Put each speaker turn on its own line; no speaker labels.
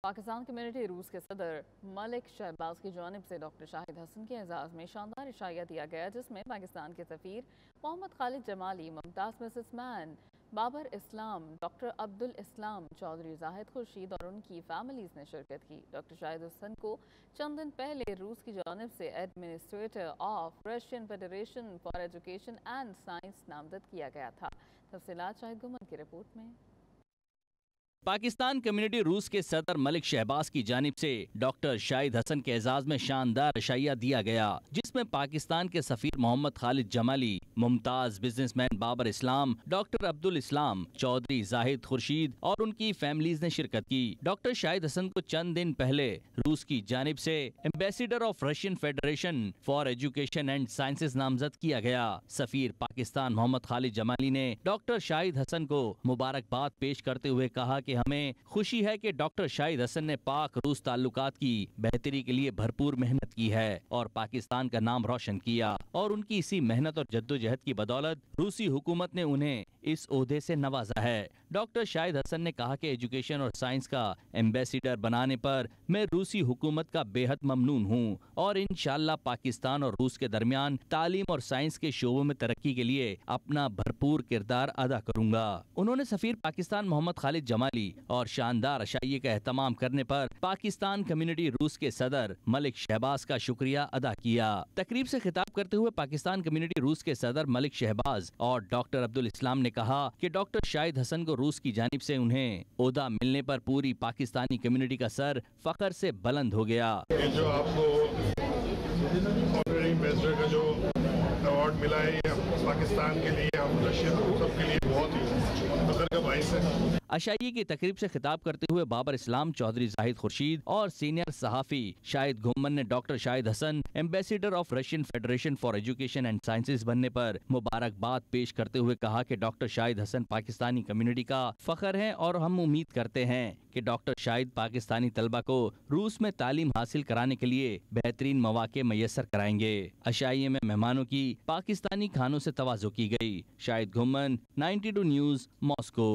Pakistan community روس کے صدر ملک شہباز کی جانب سے ڈاکٹر شاہد حسن کے اعزاز میں شاندار عشائیہ دیا گیا، جس میں پاکستان کے سفیر محمد خالد جمالی، ممتاز مسز مین، بابر اسلام، ڈاکٹر عبدالاسلام، چودھری زاہد خورشید اور ان کی فیملیز نے شرکت کی۔ ڈاکٹر شاہد حسن کو چند دن پہلے روس کی جانب سے administrator of Russian Federation for education and science نامزد کیا گیا تھا۔ تفصیلات شاہد گھمن کی رپورٹ میں۔
پاکستان کمیونٹی روس کے صدر ملک شہباز کی جانب سے ڈاکٹر شاہد حسن کے اعزاز میں شاندار عشائیہ دیا گیا، جس میں پاکستان کے سفیر محمد خالد جمالی، ممتاز بزنس مین بابر اسلام، ڈاکٹر عبدالاسلام، چودھری زاہد خورشید اور ان کی فیملیز نے شرکت کی۔ ڈاکٹر شاہد حسن کو چند دن پہلے روس کی جانب سے ambassador of Russian Federation for education and sciences نامزد کیا گیا۔ سفیر پاکستان محمد خالد جمالی نے ڈاکٹر شاہد حسن کو مبارکباد پیش کرتے ہوئے کہا کہ ہمیں خوشی ہے کہ ڈاکٹر شاہد حسن نے پاک روس تعلقات کی بہتری کے لیے بھرپور محنت کی ہے اور پاکستان کا نام روشن کیا، اور ان کی اسی محنت اور جدوجہد کی بدولت روسی حکومت نے انہیں اس عہدے سے نوازا ہے۔ ڈاکٹر شاہد حسن نے کہا کہ ایجوکیشن اور سائنس کا ایمبیسیڈر بنانے پر میں روسی حکومت کا بے حد ممنون ہوں، اور انشاءاللہ پاکستان اور روس کے درمیان تعلیم اور سائنس کے شعبوں میں ترقی کے لیے اپنا بھرپور کردار ادا کروں گا۔ انہوں نے سفیر پاکستان محمد خالد جمالی اور شاندار عشائیے کا اہتمام کرنے پر پاکستان کمیونٹی روس کے صدر ملک شہباز کا شکریہ ادا کیا۔ تقریب سے خطاب کرتے ہوئے پاکستان کمیونٹی روس کے صدر ملک شہباز اور ڈاکٹر عبدالاسلام نے کہا کہ ڈاکٹر شاہد حسن کو روس کی جانب سے انہیں عہدہ ملنے پر پوری پاکستانی کمیونٹی کا سر فخر سے بلند ہو گیا۔
جو آپ کو آنرری ایمبیسڈر کا جو ایوارڈ ملا ہے، یہ پاکستان کے لیے، ہم رشین سب کے لیے بہت ہی فخر کا باعث ہے۔
عشائیے کی تقریب سے خطاب کرتے ہوئے بابر اسلام، چودھری زاہد خورشید اور سینئر صحافی شاہد گھمن نے doctor Shahid Hasan ambassador of Russian Federation for education and sciences بننے پر مبارکباد پیش کرتے ہوئے کہا کہ ڈاکٹر شاہد حسن پاکستانی کمیونٹی کا فخر ہیں، اور ہم امید کرتے ہیں کہ ڈاکٹر شاہد پاکستانی طلبہ کو روس میں تعلیم حاصل کرانے کے لیے بہترین مواقع میسر کرائیں گے۔ عشائیے میں مہمانوں کی پاکستانی کھانوں سے تواضع کی گئی۔ شاہد گھمن، 92 نیوز، ماسکو۔